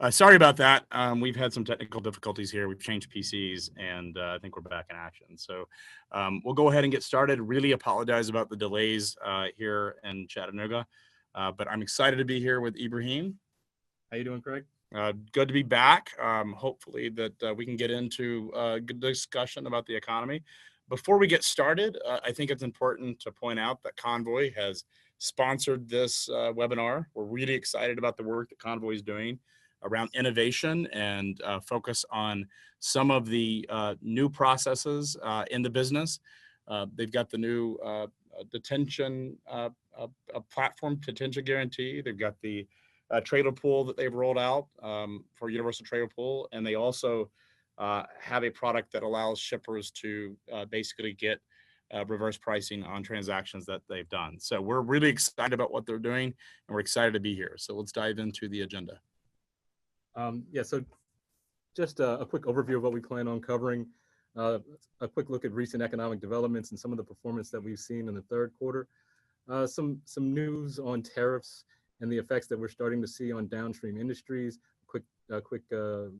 Sorry about that. We've had some technical difficulties here. We've changed PCs, and I think we're back in action. So we'll go ahead and get started. Really apologize about the delays here in Chattanooga, but I'm excited to be here with Ibrahim. How you doing, Craig? Good to be back. Hopefully that we can get into a good discussion about the economy. Before we get started, I think it's important to point out that Convoy has sponsored this webinar. We're really excited about the work that Convoy is doing around innovation and focus on some of the new processes in the business. They've got the new detention platform, detention guarantee. They've got the trailer pool that they've rolled out for universal trailer pool, and they also have a product that allows shippers to basically get reverse pricing on transactions that they've done. So we're really excited about what they're doing, and we're excited to be here. So let's dive into the agenda. Yeah, so just a quick overview of what we plan on covering, a quick look at recent economic developments and some of the performance that we've seen in the third quarter, some news on tariffs and the effects that we're starting to see on downstream industries, a quick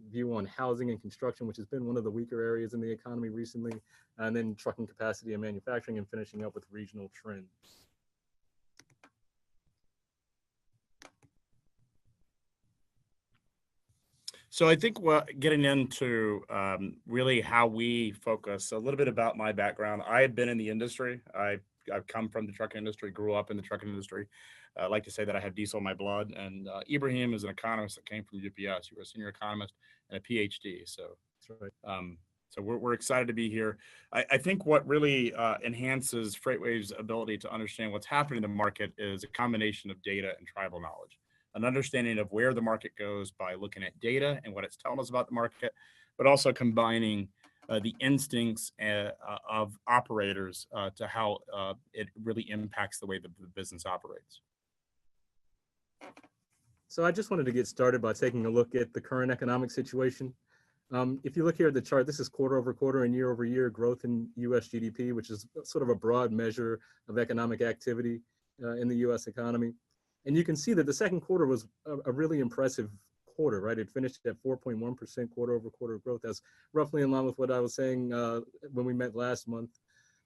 view on housing and construction, which has been one of the weaker areas in the economy recently, and then trucking capacity and manufacturing, and finishing up with regional trends. So I think getting into really how we focus, a little bit about my background. I had been in the industry. I've come from the trucking industry, grew up in the trucking industry. I like to say that I have diesel in my blood. And Ibrahim is an economist that came from UPS. You were a senior economist and a PhD. So that's right. So we're excited to be here. I think what really enhances FreightWaves' ability to understand what's happening in the market is a combination of data and tribal knowledge, an understanding of where the market goes by looking at data and what it's telling us about the market, but also combining the instincts of operators to how it really impacts the way that the business operates. So I just wanted to get started by taking a look at the current economic situation. If you look here at the chart, this is quarter over quarter and year over year growth in US GDP, which is sort of a broad measure of economic activity in the US economy. And you can see that the second quarter was a really impressive quarter, right? It finished at 4.1% quarter over quarter growth. That's roughly in line with what I was saying when we met last month.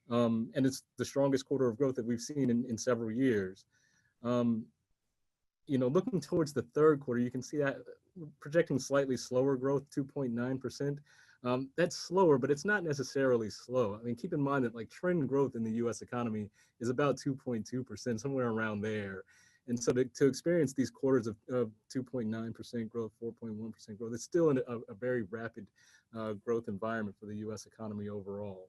And it's the strongest quarter of growth that we've seen in several years. Looking towards the third quarter, you can see that projecting slightly slower growth, 2.9%. That's slower, but it's not necessarily slow. I mean, keep in mind that like trend growth in the US economy is about 2.2%, somewhere around there. And so to experience these quarters of 2.9% growth, 4.1% growth, it's still a very rapid growth environment for the US economy overall.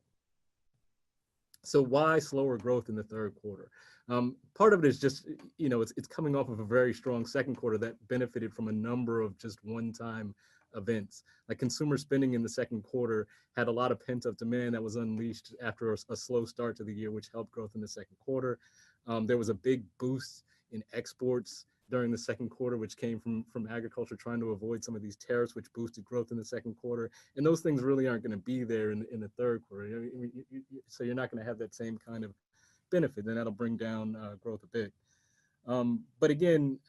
So why slower growth in the third quarter? Part of it is just, it's coming off of a very strong second quarter that benefited from a number of just one-time events. Like consumer spending in the second quarter had a lot of pent-up demand that was unleashed after a slow start to the year, which helped growth in the second quarter. There was a big boost in exports during the second quarter, which came from agriculture trying to avoid some of these tariffs, which boosted growth in the second quarter. And those things really aren't going to be there in the third quarter. So you're not going to have that same kind of benefit, and that'll bring down growth a bit. But again,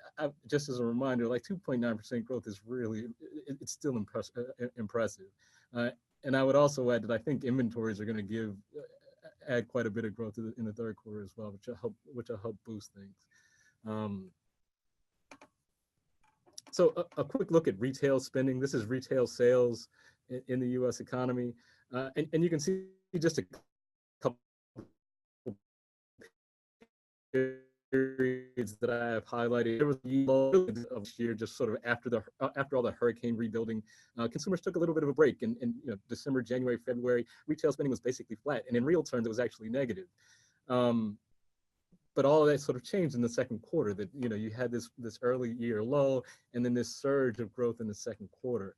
just as a reminder, like 2.9% growth is really, it's still impressive. And I would also add that I think inventories are going to add quite a bit of growth in the third quarter as well, which will help boost things. So a quick look at retail spending. This is retail sales in the U.S. economy. And you can see just a couple periods that I have highlighted. There was a of year just sort of after all the hurricane rebuilding, consumers took a little bit of a break. And December, January, February, retail spending was basically flat. And in real terms, it was actually negative. But all of that sort of changed in the second quarter, that you had this early year low and then this surge of growth in the second quarter.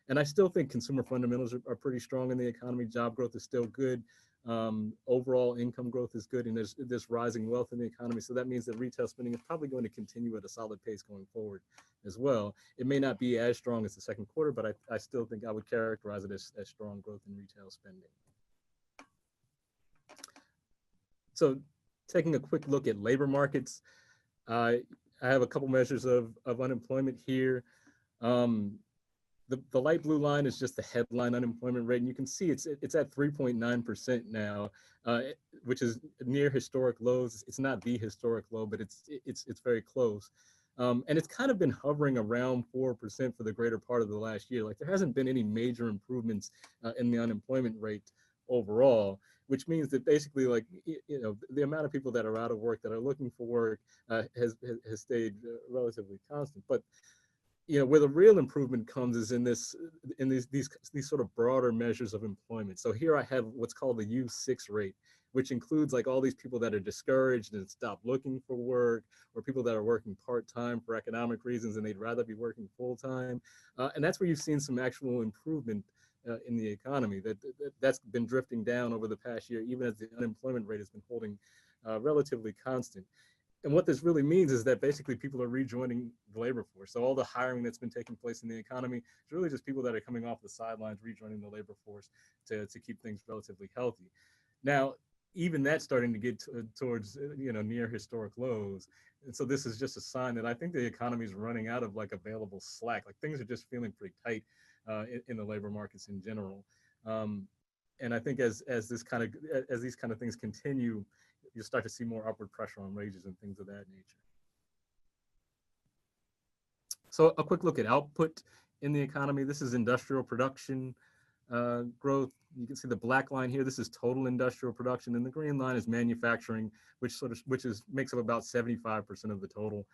And I still think consumer fundamentals are pretty strong in the economy. Job growth is still good. Overall income growth is good, and there's rising wealth in the economy. So that means that retail spending is probably going to continue at a solid pace going forward as well. It may not be as strong as the second quarter, but I still think I would characterize it as strong growth in retail spending. So taking a quick look at labor markets, I have a couple measures of unemployment here. Um, the light blue line is just the headline unemployment rate, and you can see it's at 3.9% now, uh, which is near historic lows. It's not the historic low, but it's very close. And it's kind of been hovering around 4% for the greater part of the last year. Like there hasn't been any major improvements in the unemployment rate overall, which means that basically, like the amount of people that are out of work that are looking for work has stayed relatively constant. But where the real improvement comes is in these sort of broader measures of employment. So here I have what's called the U6 rate, which includes like all these people that are discouraged and stop looking for work, or people that are working part-time for economic reasons and they'd rather be working full-time. And that's where you've seen some actual improvement in the economy. That's been drifting down over the past year, even as the unemployment rate has been holding relatively constant. And what this really means is that basically people are rejoining the labor force. So all the hiring that's been taking place in the economy is really just people that are coming off the sidelines, rejoining the labor force to keep things relatively healthy. Now, even that's starting to get towards near historic lows. And so this is just a sign that I think the economy is running out of like available slack. Like things are just feeling pretty tight in the labor markets in general. Um, and I think as these kind of things continue, you'll start to see more upward pressure on wages and things of that nature. So a quick look at output in the economy. This is industrial production growth. You can see the black line here. This is total industrial production, and the green line is manufacturing, which makes up about 75% of the total.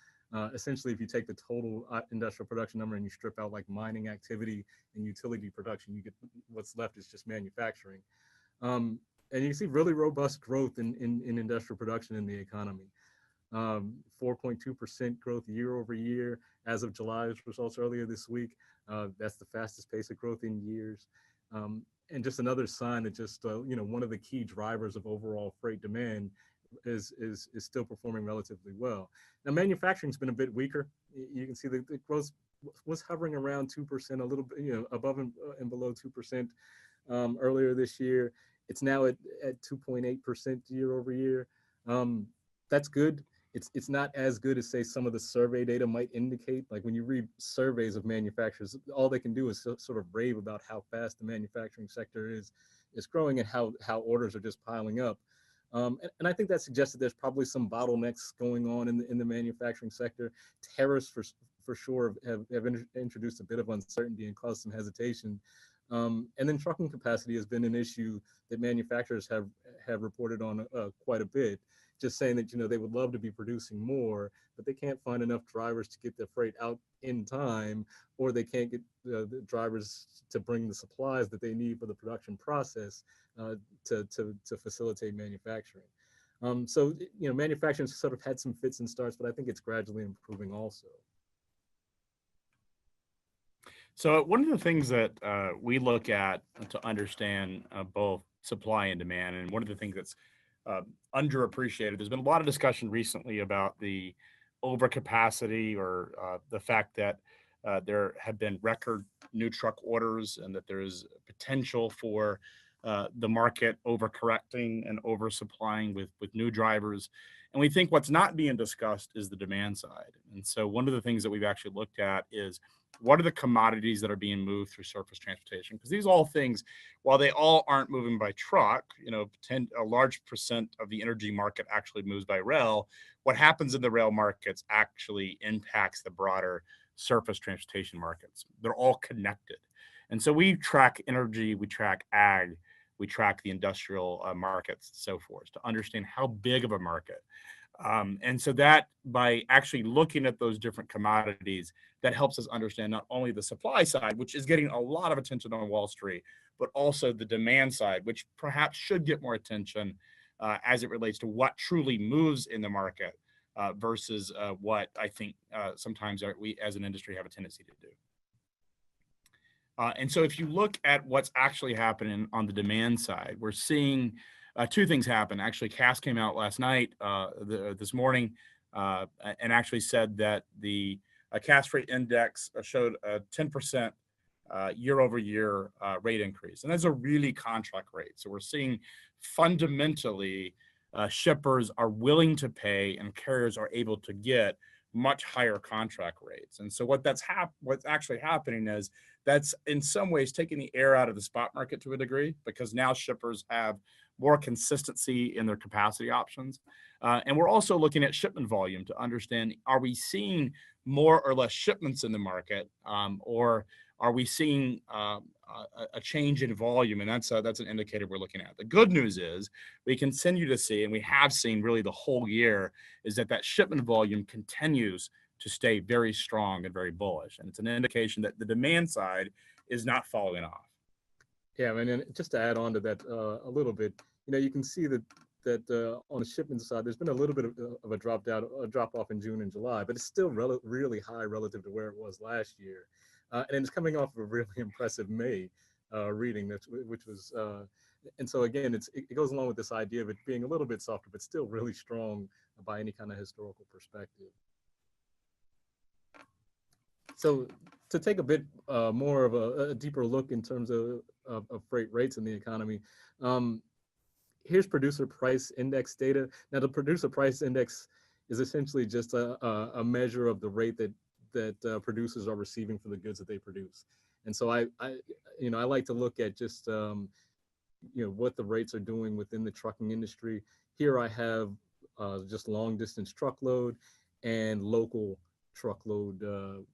Essentially, if you take the total industrial production number and you strip out like mining activity and utility production, you get what's left is just manufacturing. And you can see really robust growth in industrial production in the economy. 4.2% growth year over year as of July's results earlier this week. That's the fastest pace of growth in years. And just another sign that just, one of the key drivers of overall freight demand is still performing relatively well. Now, manufacturing's been a bit weaker. You can see the growth was hovering around 2%, a little bit, above and below 2% earlier this year. It's now at 2.8% year over year. That's good. It's not as good as say some of the survey data might indicate. Like when you read surveys of manufacturers, all they can do is sort of rave about how fast the manufacturing sector is growing and how orders are just piling up. And I think that suggests that there's probably some bottlenecks going on in the manufacturing sector. Tariffs for sure have introduced a bit of uncertainty and caused some hesitation. And then trucking capacity has been an issue that manufacturers have reported on quite a bit, just saying that they would love to be producing more, but they can't find enough drivers to get their freight out in time, or they can't get the drivers to bring the supplies that they need for the production process to facilitate manufacturing. So manufacturing sort of had some fits and starts, but I think it's gradually improving also. So one of the things that we look at to understand both supply and demand, and one of the things that's uh, underappreciated, there's been a lot of discussion recently about the overcapacity or the fact that there have been record new truck orders and that there is potential for the market overcorrecting and oversupplying with new drivers. And we think what's not being discussed is the demand side. And so one of the things that we've actually looked at is what are the commodities that are being moved through surface transportation? Because these all things, while they all aren't moving by truck, a large percent of the energy market actually moves by rail. What happens in the rail markets actually impacts the broader surface transportation markets. They're all connected. And so we track energy, we track ag, we track the industrial markets, and so forth, to understand how big of a market. And so that by actually looking at those different commodities, that helps us understand not only the supply side, which is getting a lot of attention on Wall Street, but also the demand side, which perhaps should get more attention as it relates to what truly moves in the market versus what I think sometimes we as an industry have a tendency to do. And so if you look at what's actually happening on the demand side, we're seeing two things happen. Actually, Cass came out last night, this morning, and actually said that the Cass Freight Index showed a 10% year over year rate increase. And that's a really contract rate. So we're seeing fundamentally shippers are willing to pay and carriers are able to get much higher contract rates. And so what's actually happening is that's in some ways taking the air out of the spot market to a degree, because now shippers have more consistency in their capacity options. And we're also looking at shipment volume to understand, are we seeing more or less shipments in the market, or are we seeing a change in volume? And that's an indicator we're looking at. The good news is we continue to see, and we have seen really the whole year, is that shipment volume continues to stay very strong and very bullish. And it's an indication that the demand side is not falling off. Yeah, I mean, and just to add on to that a little bit, you can see that on the shipment side, there's been a little bit of a drop off in June and July, but it's still really high relative to where it was last year, and it's coming off of a really impressive May reading, which was, and so again, it goes along with this idea of it being a little bit softer, but still really strong by any kind of historical perspective. So to take a bit more of a deeper look in terms of freight rates in the economy, here's producer price index data. Now, the producer price index is essentially just a measure of the rate that producers are receiving for the goods that they produce. And so I like to look at just what the rates are doing within the trucking industry. Here I have just long distance truckload and local truckload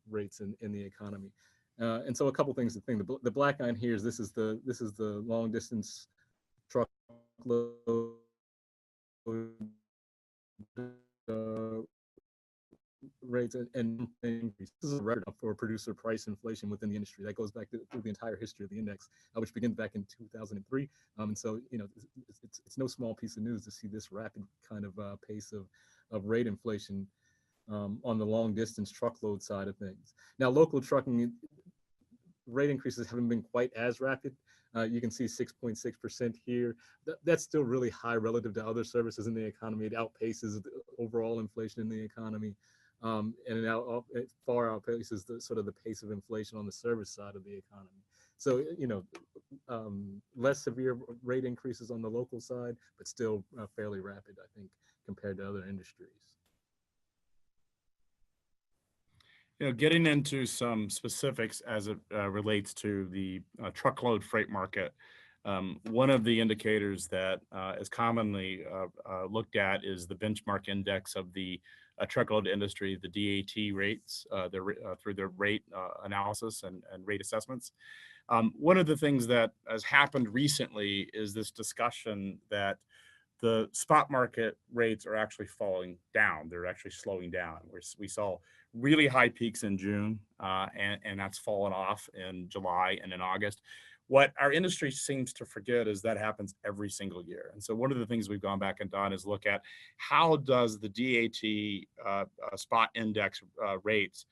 rates in the economy. And so a couple things to think. The black line here is this is the long distance truckload rates and increase. This is a record for producer price inflation within the industry that goes back through the entire history of the index, which begins back in 2003. And so it's no small piece of news to see this rapid kind of pace of rate inflation on the long distance truckload side of things. Now, local trucking rate increases haven't been quite as rapid. You can see 6.6% here. That's still really high relative to other services in the economy. It outpaces the overall inflation in the economy, and it far outpaces the pace of inflation on the service side of the economy. So less severe rate increases on the local side, but still fairly rapid, I think, compared to other industries. Getting into some specifics as it relates to the truckload freight market, one of the indicators that is commonly looked at is the benchmark index of the truckload industry, the DAT rates, through their rate analysis and rate assessments. One of the things that has happened recently is this discussion that the spot market rates are actually falling down. They're actually slowing down. We saw really high peaks in June, and that's fallen off in July and in August. What our industry seems to forget is that happens every single year. And so one of the things we've gone back and done is look at how does the DAT spot index rates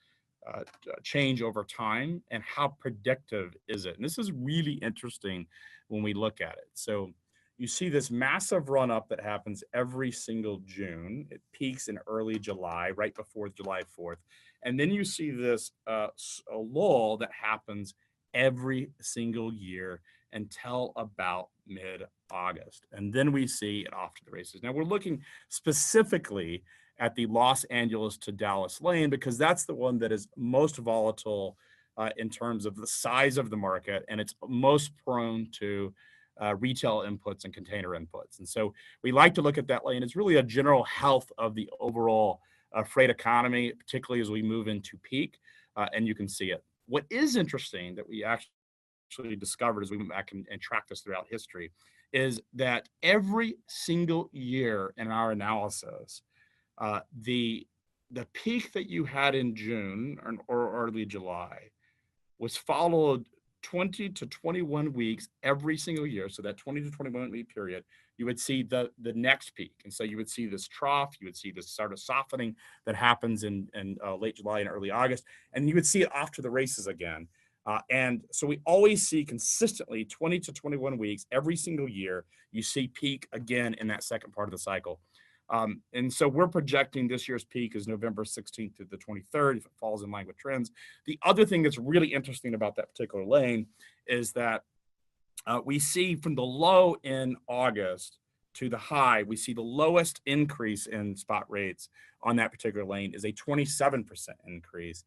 change over time, and how predictive is it? And this is really interesting when we look at it. So you see this massive run up that happens every single June. It peaks in early July, right before July 4th. And then you see this a lull that happens every single year until about mid-August. And then we see it off to the races. Now we're looking specifically at the Los Angeles to Dallas lane because that's the one that is most volatile in terms of the size of the market, and it's most prone to retail inputs and container inputs. And so we like to look at that lane. It's really a general health of the overall freight economy, particularly as we move into peak, and you can see it. What is interesting that we actually discovered as we went back and tracked this throughout history is that every single year in our analysis, the peak that you had in June or early July was followed 20 to 21 weeks every single year. So that 20 to 21 week period, you would see the next peak. And so you would see this trough, you would see this sort of softening that happens in late July and early August, and you would see it off to the races again. And so we always see consistently 20 to 21 weeks every single year, you see peak again in that second part of the cycle. And so we're projecting this year's peak is November 16th to the 23rd, if it falls in line with trends. The other thing that's really interesting about that particular lane is that we see from the low in August to the high, we see the lowest increase in spot rates on that particular lane is a 27% increase,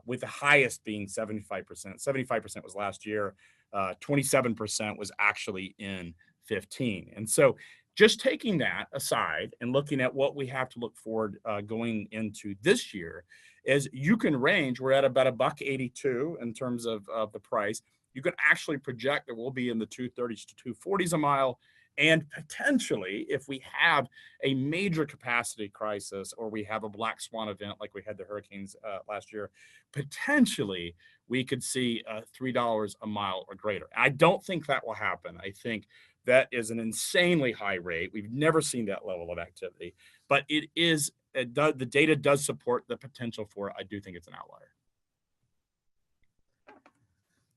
with the highest being 75%. 75% was last year. 27% was actually in 15. And so just taking that aside and looking at what we have to look forward going into this year is you can range, we're at about a buck 82 in terms of the price. You can actually project that we'll be in the 230s to 240s a mile. And potentially, if we have a major capacity crisis or we have a black swan event like we had the hurricanes last year, potentially we could see $3 a mile or greater. I don't think that will happen. I think that is an insanely high rate. We've never seen that level of activity, but the data does support the potential for it. I do think it's an outlier.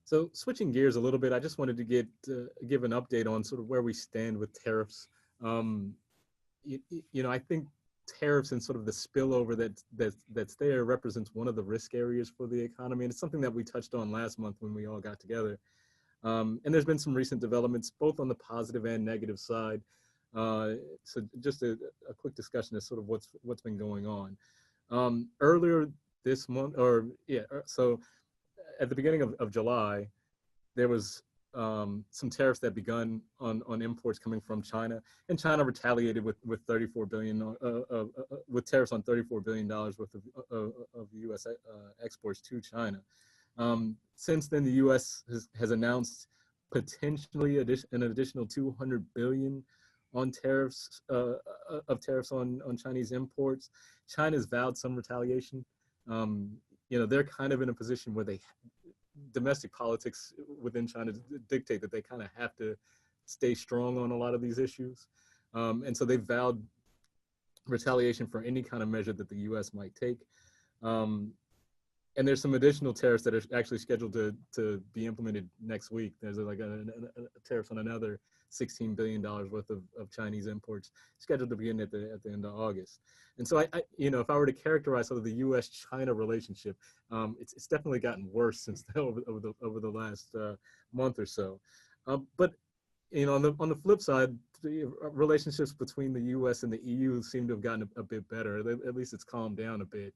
So switching gears a little bit, I just wanted to give an update on sort of where we stand with tariffs. I think tariffs and sort of the spillover that's there represents one of the risk areas for the economy, and it's something that we touched on last month when we all got together. And there's been some recent developments, both on the positive and negative side. So just a quick discussion of sort of what's been going on. Earlier this month, so at the beginning of July, there was some tariffs that begun on imports coming from China, and China retaliated with $34 billion with tariffs on $34 billion worth of U.S. Exports to China. Since then, the U.S. has announced potentially an additional $200 billion on tariffs on Chinese imports. China's vowed some retaliation. They're kind of in a position where domestic politics within China dictate that they kind of have to stay strong on a lot of these issues. And so they've vowed retaliation for any kind of measure that the U.S. might take. And there's some additional tariffs that are actually scheduled to be implemented next week. There's like a tariff on another $16 billion worth of Chinese imports scheduled to begin at the end of August. And so if I were to characterize sort of the U.S.-China relationship, it's definitely gotten worse since over the last month or so. But on the flip side, the relationships between the U.S. and the EU seem to have gotten a bit better. At least it's calmed down a bit.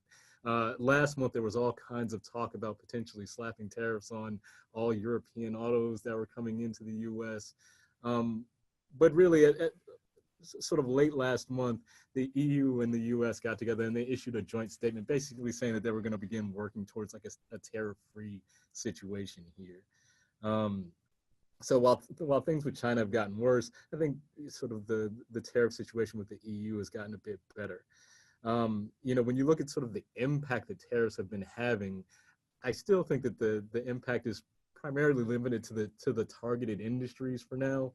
Last month, there was all kinds of talk about potentially slapping tariffs on all European autos that were coming into the U.S. But really, at sort of late last month, the EU and the U.S. got together and they issued a joint statement basically saying that they were going to begin working towards like a tariff-free situation here. So while things with China have gotten worse, I think sort of the tariff situation with the EU has gotten a bit better. When you look at sort of the impact that tariffs have been having, I still think that the impact is primarily limited to the targeted industries for now.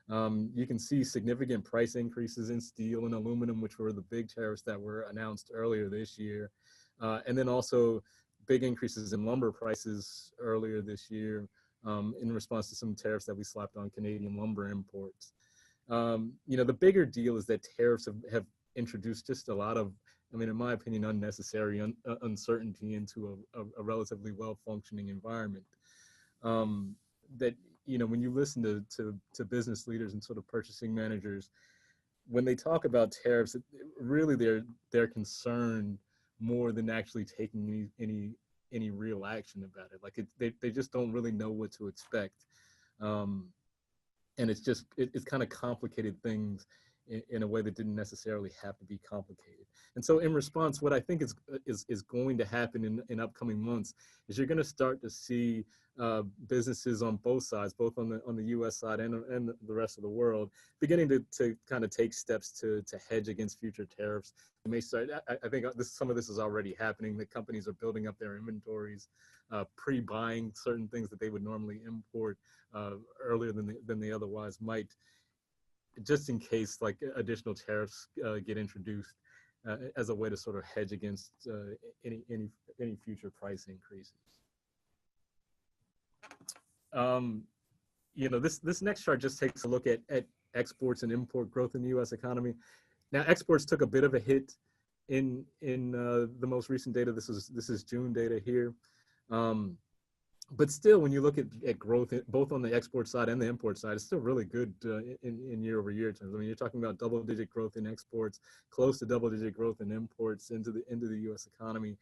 You can see significant price increases in steel and aluminum, which were the big tariffs that were announced earlier this year. And then also big increases in lumber prices earlier this year in response to some tariffs that we slapped on Canadian lumber imports. The bigger deal is that tariffs have introduced just a lot of, in my opinion, unnecessary uncertainty into a relatively well-functioning environment. That when you listen to business leaders and sort of purchasing managers, when they talk about tariffs, really they're concerned more than actually taking any real action about it. Like they just don't really know what to expect, and it's kind of complicated things in a way that didn't necessarily have to be complicated. And so in response, what I think is going to happen in upcoming months is you're going to start to see businesses on both sides, both on the U.S. side and the rest of the world, beginning to kind of take steps to hedge against future tariffs. They may start. I think some of this is already happening. That companies are building up their inventories, pre-buying certain things that they would normally import earlier than they otherwise might, just in case like additional tariffs get introduced as a way to sort of hedge against any future price increases. This next chart just takes a look at exports and import growth in the U.S. economy. Now, exports took a bit of a hit in the most recent data. This is June data here. But still, when you look at growth both on the export side and the import side, it's still really good in year over year terms. I mean, you're talking about double-digit growth in exports, close to double-digit growth in imports into the U.S. economy.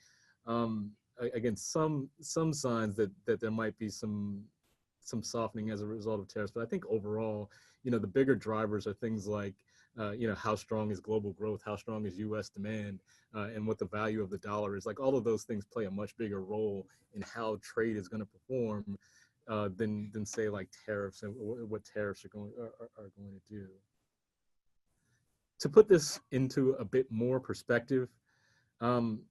Again, some signs that there might be some softening as a result of tariffs, but I think overall, the bigger drivers are things like how strong is global growth, how strong is U.S. demand, and what the value of the dollar is. Like all of those things play a much bigger role in how trade is going to perform than say like tariffs and what tariffs are going to do. To put this into a bit more perspective, um,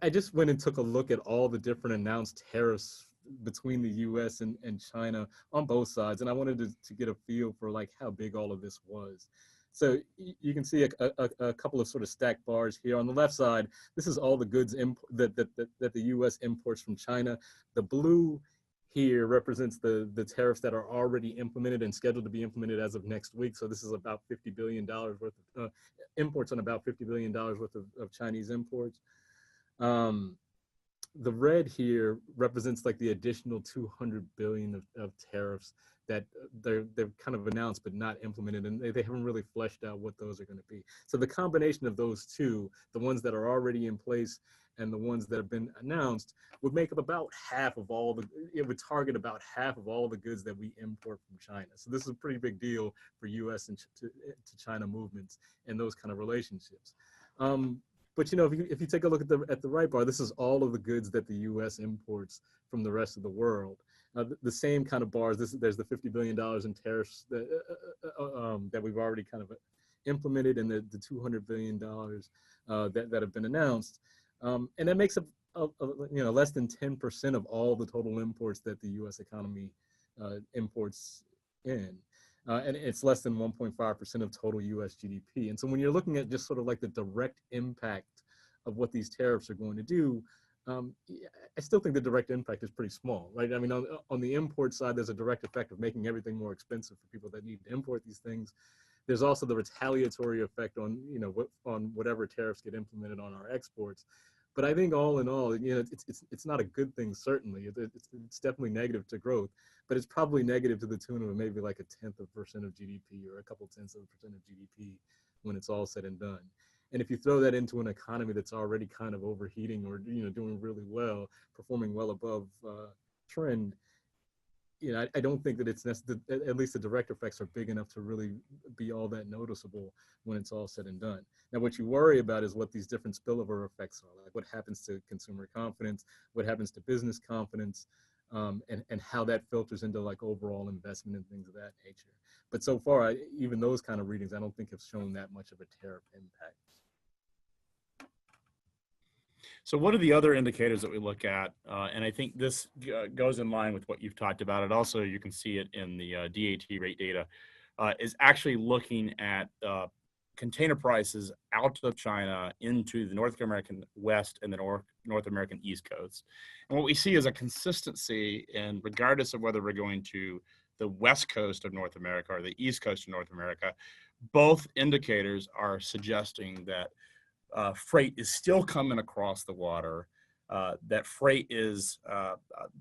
I just went and took a look at all the different announced tariffs between the U.S. and China on both sides, and I wanted to get a feel for like how big all of this was. So you can see a couple of sort of stacked bars here. On the left side, this is all the goods that the U.S. imports from China. The blue here represents the tariffs that are already implemented and scheduled to be implemented as of next week. So this is about $50 billion worth of imports on about $50 billion worth of Chinese imports. Um, the red here represents like the additional 200 billion of tariffs that they've kind of announced but not implemented, and they haven't really fleshed out what those are going to be. So the combination of those two, the ones that are already in place and the ones that have been announced, would make up about half of all the, it would target about half of all the goods that we import from China. So this is a pretty big deal for US and to China movements and those kind of relationships. But if you take a look at the right bar, this is all of the goods that the U.S. imports from the rest of the world. The same kind of bars. There's the $50 billion in tariffs that we've already kind of implemented, and the $200 billion that have been announced, and that makes up less than 10% of all the total imports that the U.S. economy imports in. And it's less than 1.5% of total US GDP. And so when you're looking at just sort of like the direct impact of what these tariffs are going to do, I still think the direct impact is pretty small, right? I mean, on the import side, there's a direct effect of making everything more expensive for people that need to import these things. There's also the retaliatory effect on, on whatever tariffs get implemented on our exports. But I think all in all, it's not a good thing, certainly. It's definitely negative to growth, but it's probably negative to the tune of maybe like 0.1% of GDP or a couple tenths of a percent of GDP when it's all said and done. And if you throw that into an economy that's already kind of overheating or doing really well, performing well above trend, I don't think that it's at least the direct effects are big enough to really be all that noticeable when it's all said and done. Now, what you worry about is what these different spillover effects are, like what happens to consumer confidence, what happens to business confidence, and how that filters into like overall investment and things of that nature. But so far, even those kind of readings, I don't think have shown that much of a tariff impact. So what are the other indicators that we look at? And I think this goes in line with what you've talked about. It also, you can see it in the DAT rate data, is actually looking at container prices out of China into the North American West and the North American East Coast. And what we see is a consistency, and regardless of whether we're going to the West Coast of North America or the East Coast of North America, both indicators are suggesting that freight is still coming across the water, that freight is,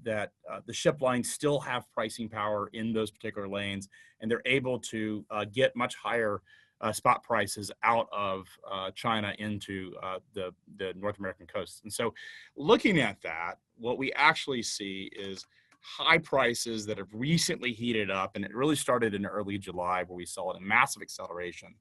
that the ship lines still have pricing power in those particular lanes, and they're able to get much higher spot prices out of China into the North American coast. And so looking at that, what we actually see is high prices that have recently heated up, and it really started in early July where we saw a massive acceleration.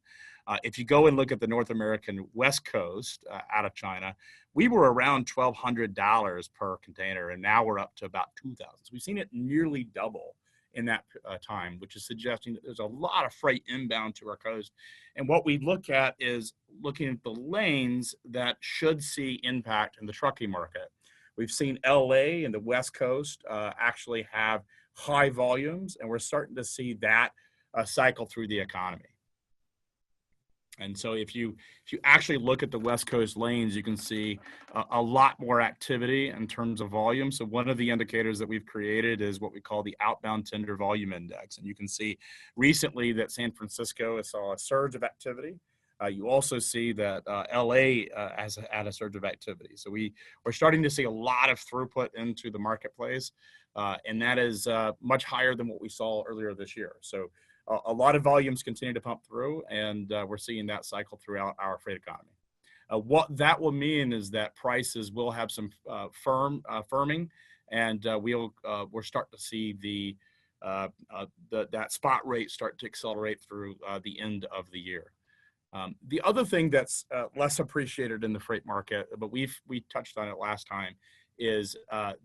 If you go and look at the North American West Coast out of China, we were around $1,200 per container, and now we're up to about $2,000. So we've seen it nearly double in that time, which is suggesting that there's a lot of freight inbound to our coast. And what we look at is looking at the lanes that should see impact in the trucking market. We've seen LA and the West Coast actually have high volumes, and we're starting to see that cycle through the economy. And so if you actually look at the West Coast lanes, you can see a lot more activity in terms of volume. So one of the indicators that we've created is what we call the outbound tender volume index. And you can see recently that San Francisco saw a surge of activity. You also see that LA has had a surge of activity. So we're starting to see a lot of throughput into the marketplace, and that is much higher than what we saw earlier this year. So a lot of volumes continue to pump through, and we're seeing that cycle throughout our freight economy. What that will mean is that prices will have some firming, and we're starting to see that spot rate start to accelerate through the end of the year. The other thing that's less appreciated in the freight market, but we touched on it last time, is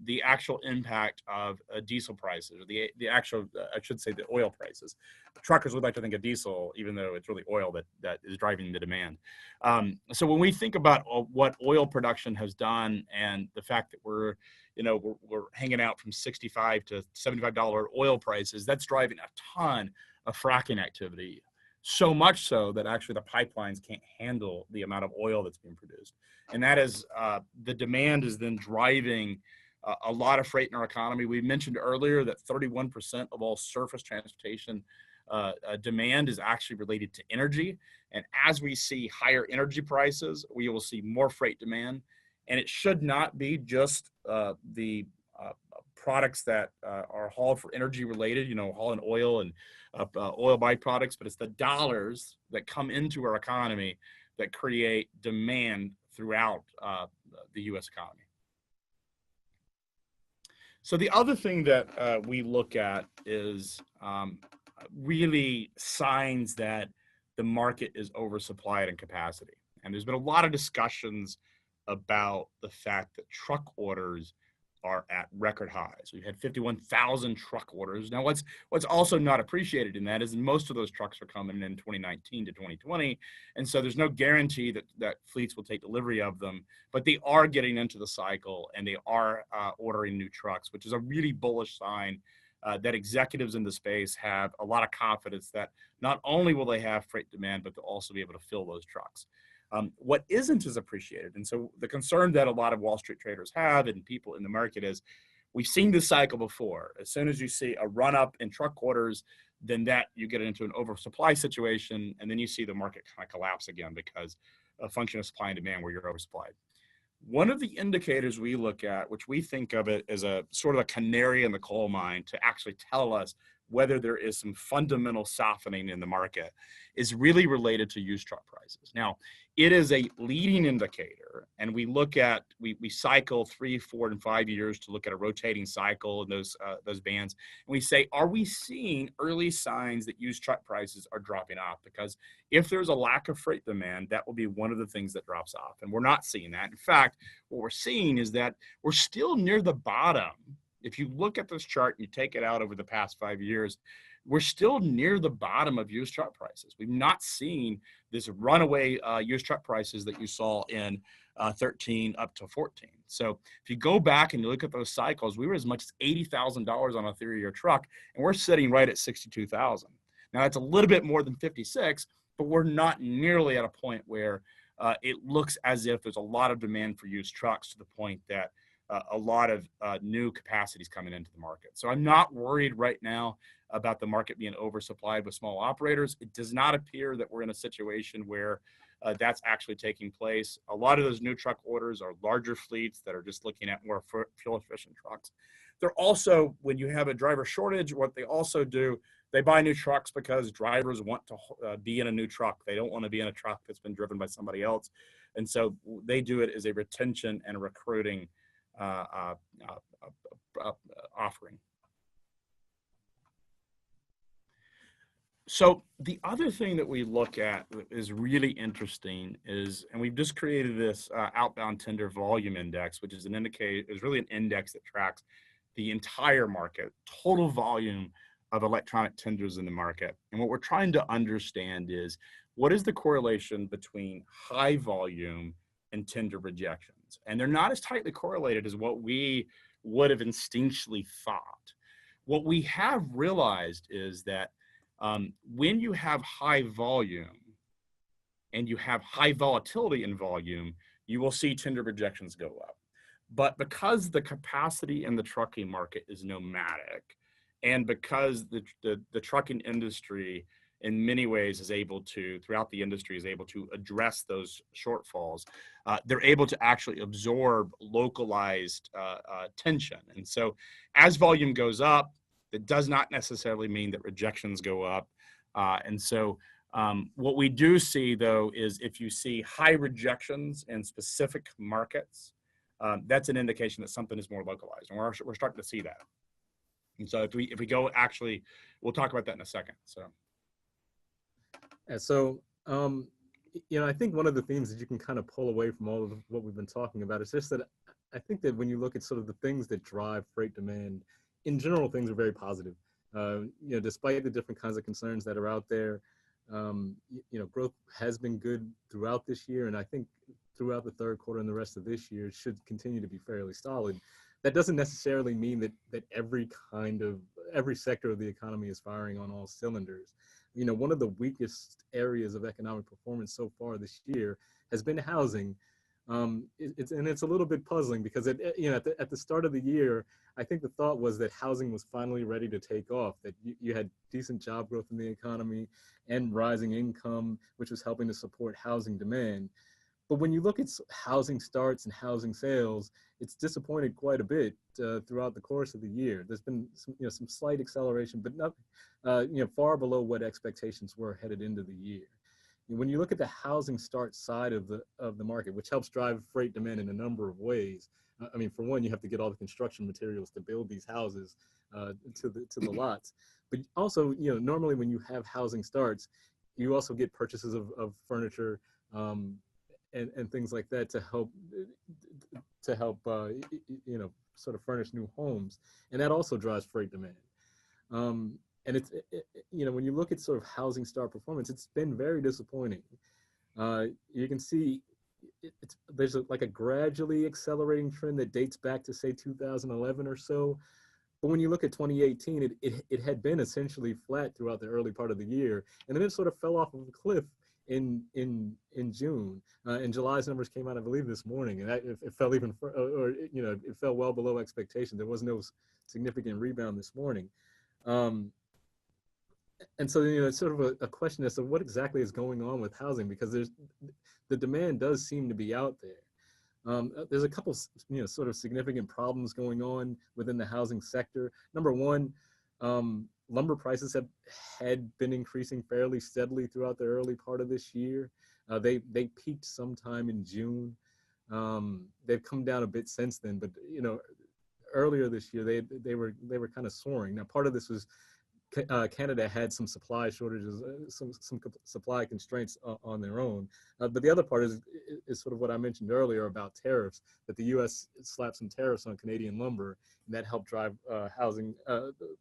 the actual impact of diesel prices, or the actual, I should say, the oil prices. Truckers would like to think of diesel, even though it's really oil that is driving the demand. So when we think about what oil production has done, and the fact that we're hanging out from $65 to $75 oil prices, that's driving a ton of fracking activity. So much so that actually the pipelines can't handle the amount of oil that's being produced. And that is, the demand is then driving a lot of freight in our economy. We mentioned earlier that 31% of all surface transportation demand is actually related to energy. And as we see higher energy prices, we will see more freight demand. And it should not be just the products that are hauled for energy related, hauling oil and oil byproducts, but it's the dollars that come into our economy that create demand throughout the U.S. economy. So the other thing that we look at is really signs that the market is oversupplied in capacity. And there's been a lot of discussions about the fact that truck orders are at record highs. We've had 51,000 truck orders. Now, what's also not appreciated in that is most of those trucks are coming in 2019 to 2020, and so there's no guarantee that fleets will take delivery of them, but they are getting into the cycle, and they are ordering new trucks, which is a really bullish sign that executives in the space have a lot of confidence that not only will they have freight demand, but they'll also be able to fill those trucks. What isn't as appreciated, and so the concern that a lot of Wall Street traders have and people in the market is, we've seen this cycle before. As soon as you see a run up in truck orders, then that you get into an oversupply situation, and then you see the market kind of collapse again because a function of supply and demand where you're oversupplied. One of the indicators we look at, which we think of it as a sort of a canary in the coal mine to actually tell us whether there is some fundamental softening in the market, is really related to used truck prices. Now, it is a leading indicator, and we look at, we cycle 3, 4, and 5 years to look at a rotating cycle in those bands, and we say, are we seeing early signs that used truck prices are dropping off? Because if there's a lack of freight demand, that will be one of the things that drops off, and we're not seeing that. In fact, what we're seeing is that we're still near the bottom. If you look at this chart and you take it out over the past 5 years, we're still near the bottom of used truck prices. We've not seen this runaway used truck prices that you saw in 13 up to 14. So if you go back and you look at those cycles, we were as much as $80,000 on a 30-year truck, and we're sitting right at 62,000. Now that's a little bit more than 56, but we're not nearly at a point where it looks as if there's a lot of demand for used trucks to the point that a lot of new capacity is coming into the market. So I'm not worried right now about the market being oversupplied with small operators. It does not appear that we're in a situation where that's actually taking place. A lot of those new truck orders are larger fleets that are just looking at more fuel efficient trucks. They're also, when you have a driver shortage, what they also do, they buy new trucks because drivers want to be in a new truck. They don't want to be in a truck that's been driven by somebody else. And so they do it as a retention and recruiting offering. So the other thing that we look at is really interesting is, and we've just created this outbound tender volume index, which is an indicator, is really an index that tracks the entire market, total volume of electronic tenders in the market. And what we're trying to understand is, what is the correlation between high volume and tender rejections? And they're not as tightly correlated as what we would have instinctually thought. What we have realized is that when you have high volume and you have high volatility in volume, you will see tender rejections go up. But because the capacity in the trucking market is nomadic, and because the trucking industry in many ways is able to, throughout the industry, is able to address those shortfalls. They're able to actually absorb localized tension. And so as volume goes up, that does not necessarily mean that rejections go up. And so what we do see, though, is if you see high rejections in specific markets, that's an indication that something is more localized, and we're starting to see that. And so if we go, actually, we'll talk about that in a second. So Yeah, so I think one of the themes that you can kind of pull away from all of what we've been talking about is just that I think that when you look at sort of the things that drive freight demand, in general, things are very positive. Despite the different kinds of concerns that are out there, growth has been good throughout this year, and I think throughout the third quarter and the rest of this year should continue to be fairly solid. That doesn't necessarily mean that every sector of the economy is firing on all cylinders. One of the weakest areas of economic performance so far this year has been housing. It's a little bit puzzling because at the start of the year, I think the thought was that housing was finally ready to take off, that you had decent job growth in the economy and rising income, which was helping to support housing demand. But when you look at housing starts and housing sales, it's disappointed quite a bit throughout the course of the year. There's been some slight acceleration, but not far below what expectations were headed into the year. When you look at the housing start side of the market, which helps drive freight demand in a number of ways. For one, you have to get all the construction materials to build these houses to the lots. But also, normally when you have housing starts, you also get purchases of furniture and things like that to help sort of furnish new homes, and that also drives freight demand. And when you look at sort of housing start performance, it's been very disappointing. You can see there's like a gradually accelerating trend that dates back to say 2011 or so. But when you look at 2018, it had been essentially flat throughout the early part of the year, and then it sort of fell off of a cliff in June. And July's numbers came out, I believe, this morning, and it fell even, it fell well below expectation. There was no significant rebound this morning. And so, it's sort of a question as to what exactly is going on with housing, because the demand does seem to be out there. There's a couple, sort of significant problems going on within the housing sector. Number one, lumber prices had been increasing fairly steadily throughout the early part of this year. They peaked sometime in June. They've come down a bit since then, but earlier this year they were kind of soaring. Now, part of this was Canada had some supply shortages, some supply constraints on their own. But the other part is sort of what I mentioned earlier about tariffs, that the U.S. slapped some tariffs on Canadian lumber, and that helped drive housing,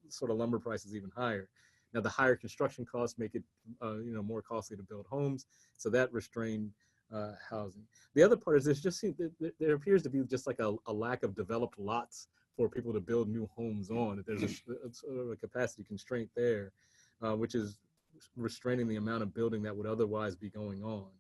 sort of lumber prices even higher. Now, the higher construction costs make it, more costly to build homes, so that restrained housing. The other part is there appears to be just like a lack of developed lots for people to build new homes on. That there's a capacity constraint there, which is restraining the amount of building that would otherwise be going on.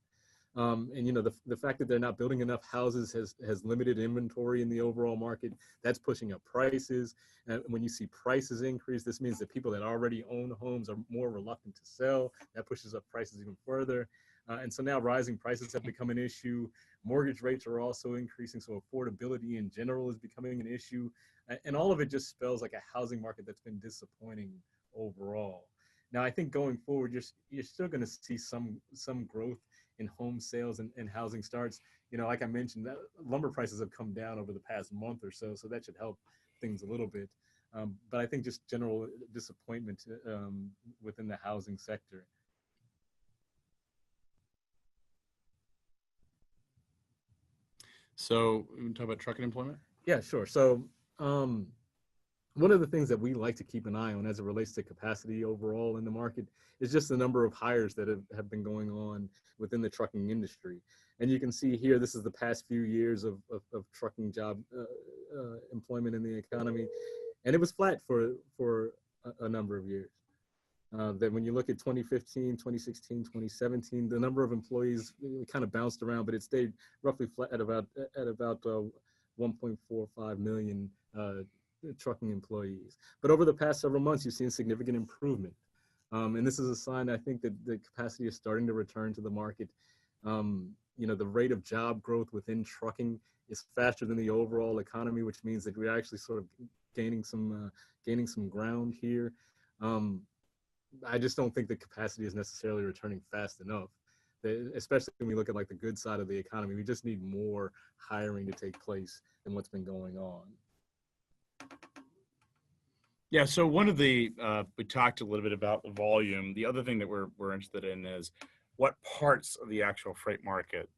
And the fact that they're not building enough houses has limited inventory in the overall market. That's pushing up prices. And when you see prices increase, this means that people that already own homes are more reluctant to sell. That pushes up prices even further. And so now rising prices have become an issue. Mortgage rates are also increasing, so affordability in general is becoming an issue. And all of it just spells like a housing market that's been disappointing overall. Now, I think going forward, you're still going to see some growth in home sales and housing starts. Like I mentioned, that lumber prices have come down over the past month or so that should help things a little bit. But I think just general disappointment within the housing sector. So we can talk about trucking employment? Yeah, sure. So one of the things that we like to keep an eye on as it relates to capacity overall in the market is just the number of hires that have been going on within the trucking industry. And you can see here, this is the past few years of trucking job employment in the economy. And it was flat for a number of years. That when you look at 2015, 2016, 2017, the number of employees kind of bounced around, but it stayed roughly flat at about 1.45 million trucking employees. But over the past several months, you've seen significant improvement. And this is a sign, I think, that the capacity is starting to return to the market. The rate of job growth within trucking is faster than the overall economy, which means that we're actually sort of gaining some ground here. Um, I just don't think the capacity is necessarily returning fast enough. Especially when we look at like the good side of the economy, we just need more hiring to take place than what's been going on. Yeah, so one of the we talked a little bit about the volume. The other thing that we're interested in is what parts of the actual freight market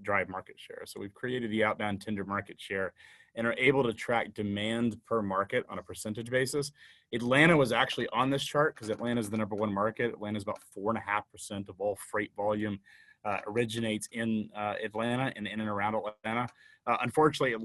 drive market share. So we've created the outbound tender market share and are able to track demand per market on a percentage basis. Atlanta was actually on this chart because Atlanta is the number one market. Atlanta is about 4.5% of all freight volume originates in Atlanta and in and around Atlanta. Unfortunately,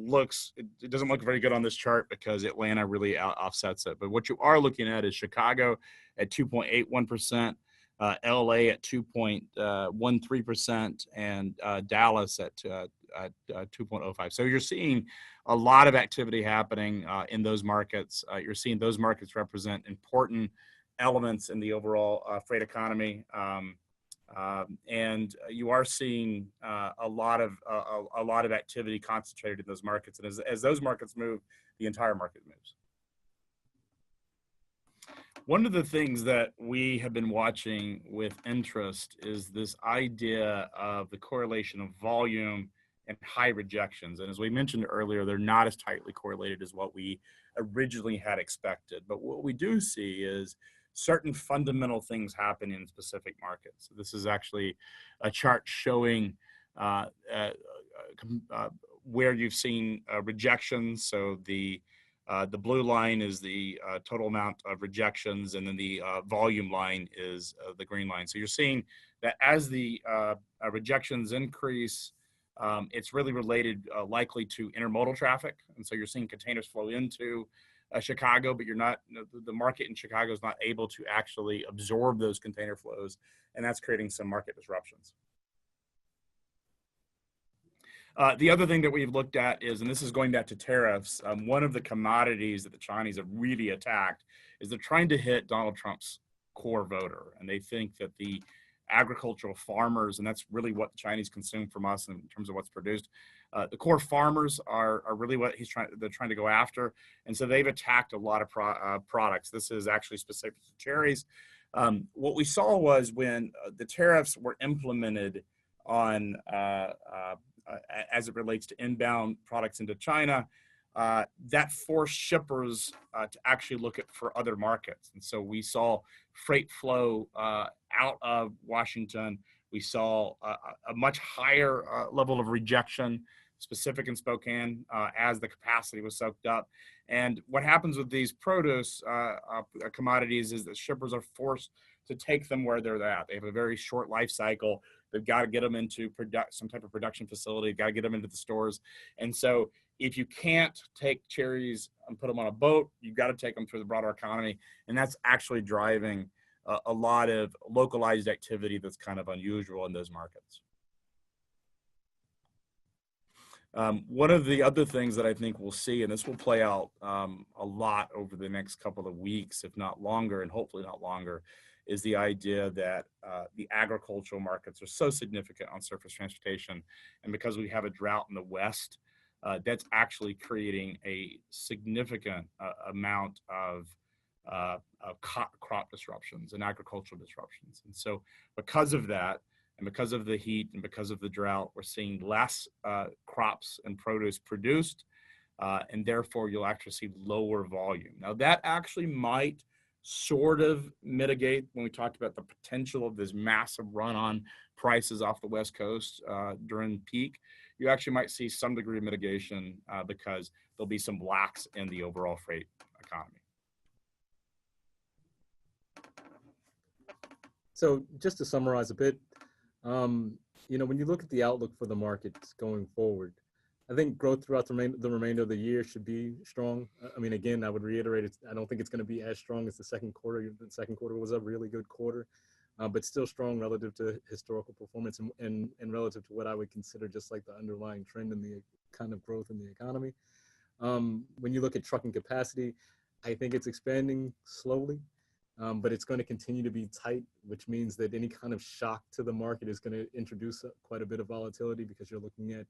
it doesn't look very good on this chart because Atlanta really offsets it. But what you are looking at is Chicago at 2.81%, LA at 2.13%, and Dallas at 2.05. So you're seeing a lot of activity happening in those markets. You're seeing those markets represent important elements in the overall freight economy. And you are seeing a lot of activity concentrated in those markets, and as those markets move, the entire market moves. One of the things that we have been watching with interest is this idea of the correlation of volume and high rejections. And as we mentioned earlier, they're not as tightly correlated as what we originally had expected. But what we do see is certain fundamental things happen in specific markets. So this is actually a chart showing where you've seen rejections. So the blue line is the total amount of rejections, and then the volume line is the green line. So you're seeing that as the rejections increase, it's really related likely to intermodal traffic. And so you're seeing containers flow into Chicago, but the market in Chicago is not able to actually absorb those container flows, and that's creating some market disruptions. The other thing that we've looked at is, and this is going back to tariffs, one of the commodities that the Chinese have really attacked is they're trying to hit Donald Trump's core voter. And they think that the agricultural farmers, and that's really what the Chinese consume from us in terms of what's produced, the core farmers are really what they're trying to go after. And so they've attacked a lot of products. This is actually specific to cherries. What we saw was when the tariffs were implemented on as it relates to inbound products into China, that forced shippers to actually look for other markets. And so we saw freight flow out of Washington. We saw a much higher level of rejection, specific in Spokane, as the capacity was soaked up. And what happens with these produce commodities is that shippers are forced to take them where they're at. They have a very short life cycle. They've got to get them into some type of production facility, got to get them into the stores. And so if you can't take cherries and put them on a boat, you've got to take them through the broader economy. And that's actually driving a lot of localized activity that's kind of unusual in those markets. One of the other things that I think we'll see, and this will play out a lot over the next couple of weeks, if not longer, and hopefully not longer, is the idea that the agricultural markets are so significant on surface transportation. And because we have a drought in the West, that's actually creating a significant amount of crop disruptions and agricultural disruptions. And so because of that, and because of the heat and because of the drought, we're seeing less crops and produce produced, and therefore you'll actually see lower volume. Now that actually might sort of mitigate when we talked about the potential of this massive run on prices off the West Coast during peak. You actually might see some degree of mitigation because there'll be some blacks in the overall freight economy. So just to summarize a bit, when you look at the outlook for the markets going forward, I think growth throughout the remainder of the year should be strong. I mean, again, I would reiterate, I don't think it's going to be as strong as the second quarter. The second quarter was a really good quarter, but still strong relative to historical performance and relative to what I would consider just like the underlying trend in the kind of growth in the economy. When you look at trucking capacity, I think it's expanding slowly. but it's going to continue to be tight, which means that any kind of shock to the market is going to introduce quite a bit of volatility because you're looking at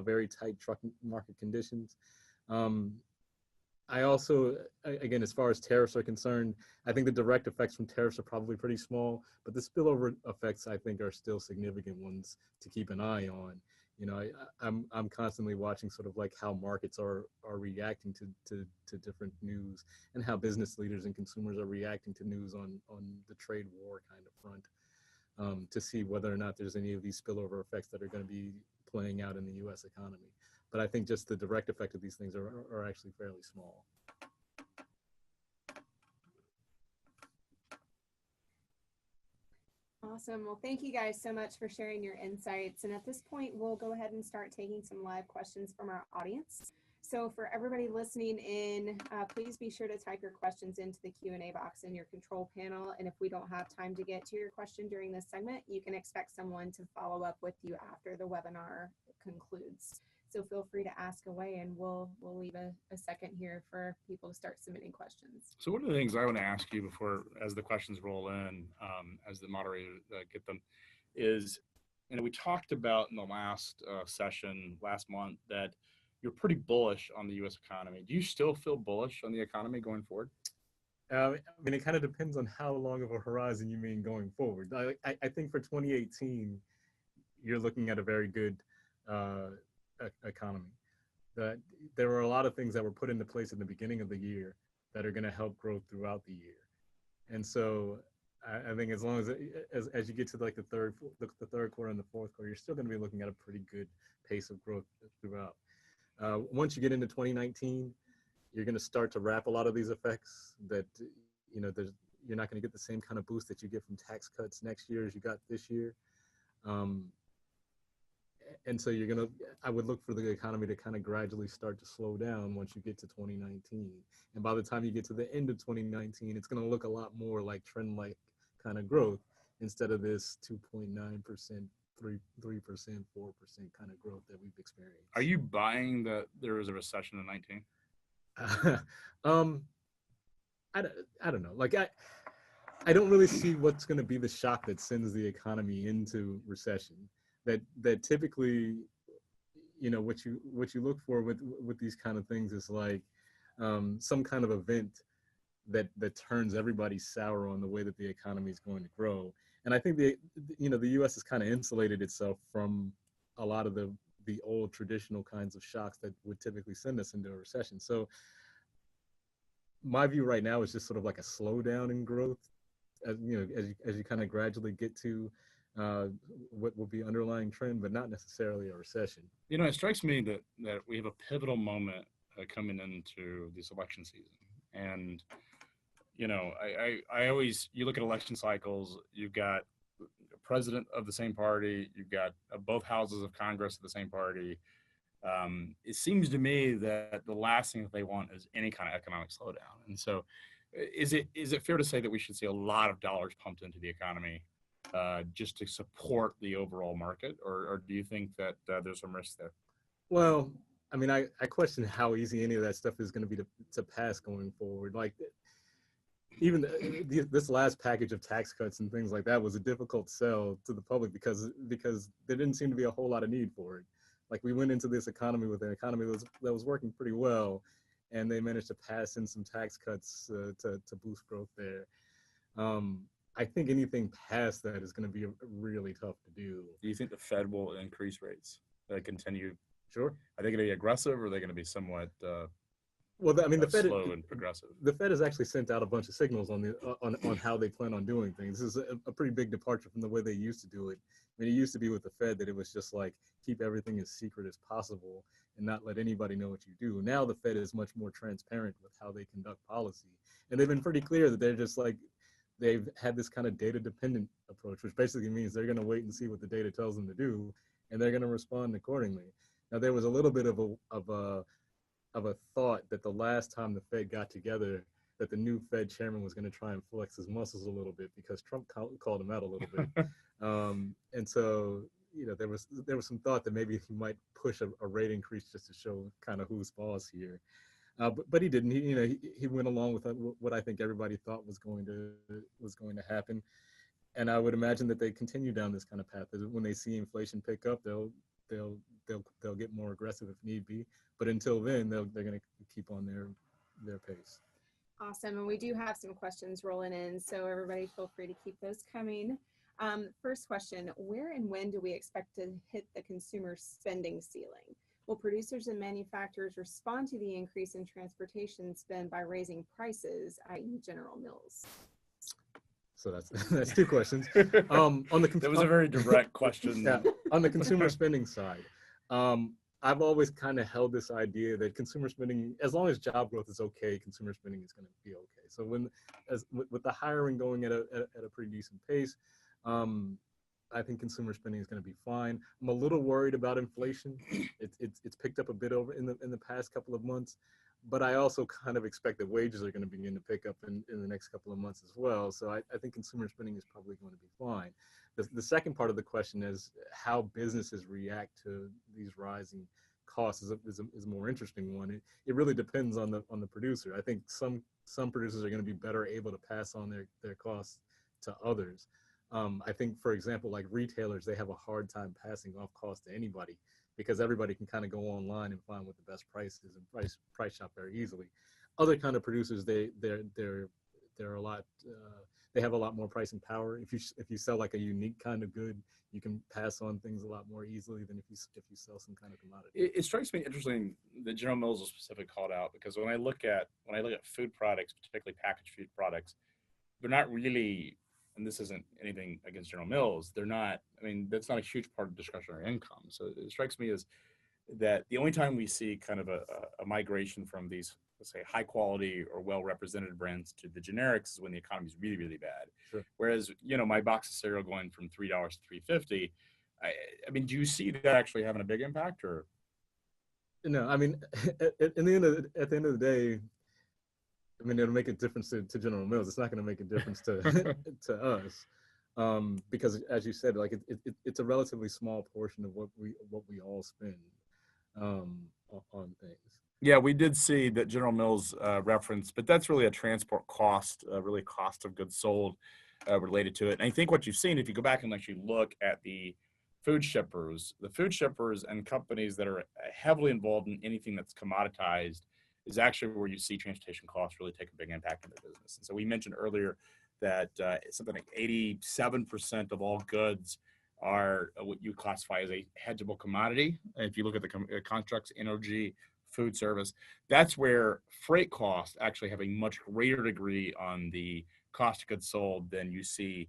very tight truck market conditions. Um, I also, again, as far as tariffs are concerned, I think the direct effects from tariffs are probably pretty small, but the spillover effects, I think, are still significant ones to keep an eye on. You know, I'm constantly watching sort of like how markets are reacting to different news and how business leaders and consumers are reacting to news on the trade war kind of front, to see whether or not there's any of these spillover effects that are going to be playing out in the U.S. economy. But I think just the direct effect of these things are actually fairly small. Awesome. Well, thank you guys so much for sharing your insights. And at this point, we'll go ahead and start taking some live questions from our audience. So for everybody listening in, please be sure to type your questions into the Q&A box in your control panel. And if we don't have time to get to your question during this segment, you can expect someone to follow up with you after the webinar concludes. So feel free to ask away, and we'll leave a second here for people to start submitting questions. So one of the things I want to ask you before, as the questions roll in, as the moderator get them, is, we talked about in the last session last month that you're pretty bullish on the U.S. economy. Do you still feel bullish on the economy going forward? I mean, it kind of depends on how long of a horizon you mean going forward. I think for 2018, you're looking at a very good economy. That there were a lot of things that were put into place in the beginning of the year that are going to help growth throughout the year. And so I think as long as you get to like the third quarter and the fourth quarter, you're still going to be looking at a pretty good pace of growth throughout. Once you get into 2019, you're going to start to wrap a lot of these effects that, you're not going to get the same kind of boost that you get from tax cuts next year as you got this year. And so I would look for the economy to kind of gradually start to slow down once you get to 2019. And by the time you get to the end of 2019, it's going to look a lot more like trend-like kind of growth instead of this 2.9%, 3%, 4% kind of growth that we've experienced. Are you buying that there is a recession in 19? I don't know. Like I don't really see what's going to be the shock that sends the economy into recession. That typically, what you look for with these kind of things is like some kind of event that turns everybody sour on the way that the economy is going to grow. And I think the U.S. has kind of insulated itself from a lot of the old traditional kinds of shocks that would typically send us into a recession. So my view right now is just sort of like a slowdown in growth, as you kind of gradually get to what will be underlying trend, but not necessarily a recession. It strikes me that we have a pivotal moment coming into this election season. And, I always, you look at election cycles, you've got a president of the same party, you've got both houses of Congress of the same party. It seems to me that the last thing that they want is any kind of economic slowdown. And so is it fair to say that we should see a lot of dollars pumped into the economy just to support the overall market, or do you think that there's some risk there? Well, I mean, I question how easy any of that stuff is going to be to pass going forward. Like, even this last package of tax cuts and things like that was a difficult sell to the public because there didn't seem to be a whole lot of need for it. Like, we went into this economy with an economy that was working pretty well, and they managed to pass in some tax cuts to boost growth there. I think anything past that is going to be really tough to do. Do you think the Fed will increase rates? Continue? Sure. Are they going to be aggressive, or are they going to be somewhat the Fed slow and progressive? The Fed has actually sent out a bunch of signals on how they plan on doing things. This is a pretty big departure from the way they used to do it. I mean, it used to be with the Fed that it was just like keep everything as secret as possible and not let anybody know what you do. Now the Fed is much more transparent with how they conduct policy, and they've been pretty clear that they're just like they've had this kind of data-dependent approach, which basically means they're going to wait and see what the data tells them to do, and they're going to respond accordingly. Now, there was a little bit of a thought that the last time the Fed got together, that the new Fed chairman was going to try and flex his muscles a little bit because Trump called him out a little bit, and so there was some thought that maybe he might push a rate increase just to show kind of who's boss here. But he didn't. He went along with what I think everybody thought was going to happen. And I would imagine that they continue down this kind of path. That when they see inflation pick up, they'll they'll get more aggressive if need be. But until then, they're going to keep on their pace. Awesome. And we do have some questions rolling in, so everybody feel free to keep those coming. First question, where and when do we expect to hit the consumer spending ceiling? Will producers and manufacturers respond to the increase in transportation spend by raising prices, i.e. General Mills? So that's two questions. That was a very direct question. Yeah, on the consumer spending side, I've always kind of held this idea that consumer spending, as long as job growth is okay, consumer spending is going to be okay. So with the hiring going at a pretty decent pace, I think consumer spending is going to be fine. I'm a little worried about inflation. It's picked up a bit over in the past couple of months, but I also kind of expect that wages are going to begin to pick up in the next couple of months as well. So I think consumer spending is probably going to be fine. The second part of the question is how businesses react to these rising costs is a more interesting one. It really depends on the producer. I think some producers are going to be better able to pass on their costs to others. I think, for example, like retailers, they have a hard time passing off costs to anybody because everybody can kind of go online and find what the best price is and price shop very easily. Other kind of producers, they're a lot. They have a lot more pricing power. If you sell like a unique kind of good, you can pass on things a lot more easily than if you sell some kind of commodity. It strikes me interesting that General Mills is specifically called out because when I look at food products, particularly packaged food products, they're not really, and this isn't anything against General Mills, they're not. I mean, that's not a huge part of discretionary income. So it strikes me as that the only time we see kind of a migration from these, let's say, high quality or well represented brands to the generics is when the economy is really, really bad. Sure. Whereas, my box of cereal going from $3 to $3.50, I mean, do you see that actually having a big impact or? No, I mean, at the end of the day, I mean, it'll make a difference to General Mills. It's not going to make a difference to to us. Because as you said, like it's a relatively small portion of what we all spend on things. Yeah, we did see that General Mills reference, but that's really a transport cost, really cost of goods sold related to it. And I think what you've seen, if you go back and actually look at the food shippers and companies that are heavily involved in anything that's commoditized is actually where you see transportation costs really take a big impact on their business. And so we mentioned earlier that something like 87% of all goods are what you classify as a hedgeable commodity. And if you look at the contracts, energy, food service, that's where freight costs actually have a much greater degree on the cost of goods sold than you see.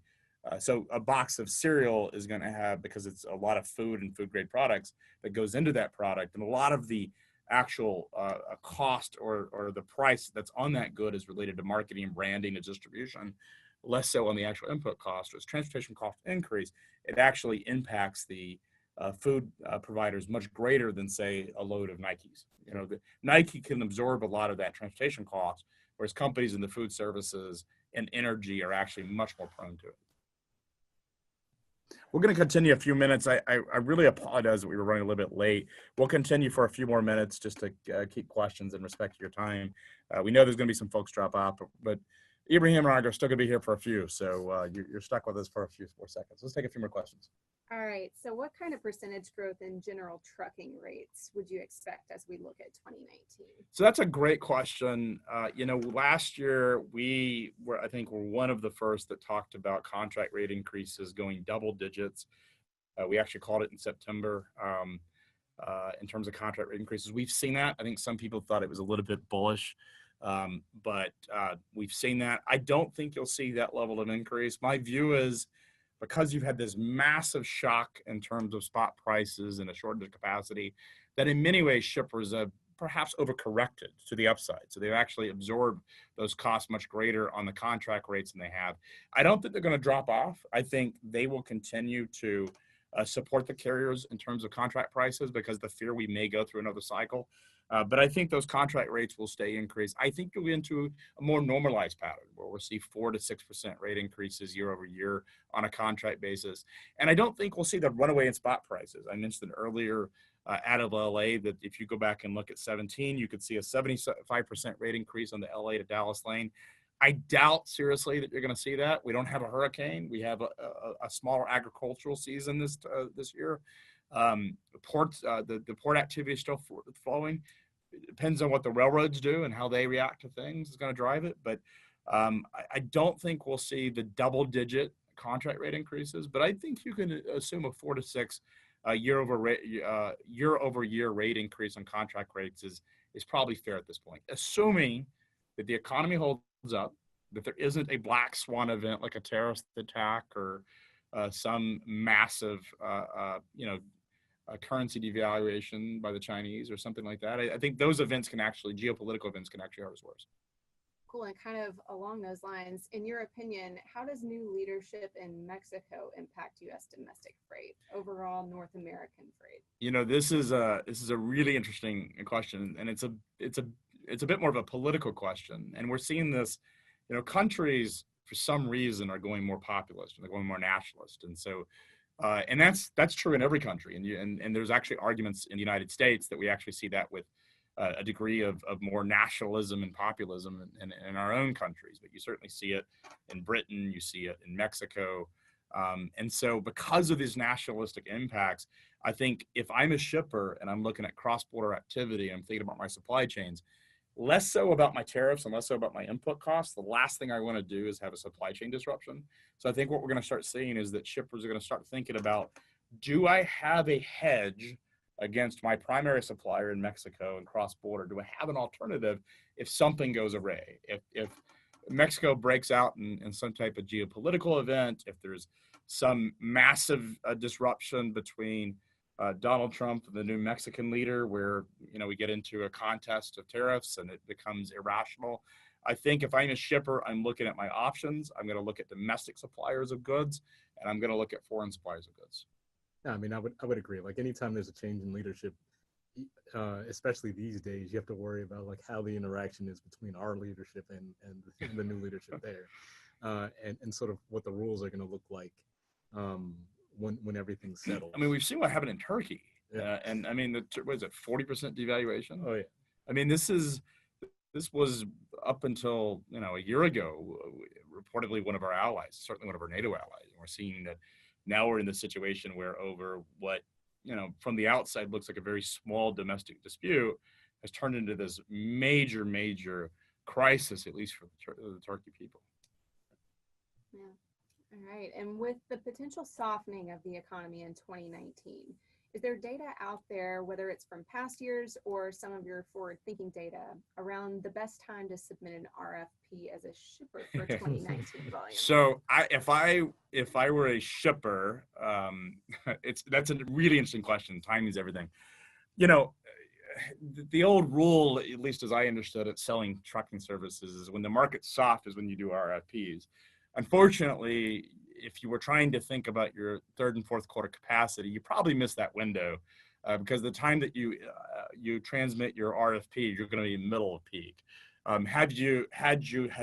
So a box of cereal is going to have, because it's a lot of food and food grade products that goes into that product, and a lot of the actual cost or the price that's on that good is related to marketing, branding, and distribution, less so on the actual input cost. As transportation costs increase, it actually impacts the food providers much greater than, say, a load of Nikes. Nike can absorb a lot of that transportation cost, whereas companies in the food services and energy are actually much more prone to it. We're going to continue a few minutes. I really apologize that we were running a little bit late. We'll continue for a few more minutes just to keep questions and respect your time. We know there's going to be some folks drop off, but Ibrahim and I are still going to be here for a few, so you're stuck with us for a few more seconds. Let's take a few more questions. All right. So what kind of percentage growth in general trucking rates would you expect as we look at 2019? So that's a great question. Last year I think we're one of the first that talked about contract rate increases going double digits. We actually called it in September in terms of contract rate increases. We've seen that. I think some people thought it was a little bit bullish, but we've seen that. I don't think you'll see that level of increase. My view is, because you've had this massive shock in terms of spot prices and a shortage of capacity, that in many ways shippers have perhaps overcorrected to the upside. So they've actually absorbed those costs much greater on the contract rates than they have. I don't think they're going to drop off. I think they will continue to support the carriers in terms of contract prices because the fear we may go through another cycle. But I think those contract rates will stay increased. I think you'll get into a more normalized pattern where we'll see 4 to 6% rate increases year over year on a contract basis. And I don't think we'll see the runaway in spot prices. I mentioned earlier out of LA, that if you go back and look at 17, you could see a 75% rate increase on the LA to Dallas lane. I doubt seriously that you're going to see that. We don't have a hurricane. We have a smaller agricultural season this year. The port activity is still flowing. It depends on what the railroads do and how they react to things is going to drive it. But I don't think we'll see the double-digit contract rate increases. But I think you can assume a 4 to 6 year-over-year rate increase on contract rates is probably fair at this point, assuming that the economy holds up, that there isn't a black swan event like a terrorist attack or some massive, currency devaluation by the Chinese or something like that. I think those events geopolitical events can actually hurt us worse. Cool. And kind of along those lines, in your opinion, how does new leadership in Mexico impact U.S. domestic freight, overall North American freight? This is a really interesting question, and it's a bit more of a political question. And we're seeing this, countries for some reason are going more populist and they're going more nationalist. And so, and that's true in every country. And there's actually arguments in the United States that we actually see that with a degree of more nationalism and populism in our own countries. But you certainly see it in Britain, you see it in Mexico. And so because of these nationalistic impacts, I think if I'm a shipper and I'm looking at cross-border activity, I'm thinking about my supply chains, less so about my tariffs and less so about my input costs. The last thing I want to do is have a supply chain disruption. So I think what we're going to start seeing is that shippers are going to start thinking about, do I have a hedge against my primary supplier in Mexico and cross-border? Do I have an alternative if something goes awry? If Mexico breaks out in some type of geopolitical event, if there's some massive disruption between Donald Trump and the new Mexican leader, where we get into a contest of tariffs and it becomes irrational. I think if I'm a shipper, I'm looking at my options. I'm going to look at domestic suppliers of goods, and I'm going to look at foreign suppliers of goods. Yeah, I mean, I would agree. Like anytime there's a change in leadership, especially these days, you have to worry about like how the interaction is between our leadership and the new leadership there, and sort of what the rules are going to look like when everything's settled. I mean, we've seen what happened in Turkey, Yeah. and I mean, what is it, 40% devaluation? Oh yeah. I mean, this was up until a year ago, reportedly one of our allies, certainly one of our NATO allies, and we're seeing that now we're in the situation where over what from the outside looks like a very small domestic dispute has turned into this major crisis, at least for the Turkey people. Yeah. All right. And with the potential softening of the economy in 2019, is there data out there, whether it's from past years or some of your forward-thinking data, around the best time to submit an RFP as a shipper for 2019 volume? So if I were a shipper, that's a really interesting question. Timing is everything. The old rule, at least as I understood it, selling trucking services, is when the market's soft is when you do RFPs. Unfortunately, if you were trying to think about your third and fourth quarter capacity, you probably missed that window because the time that you transmit your RFP, you're going to be middle of peak. Had you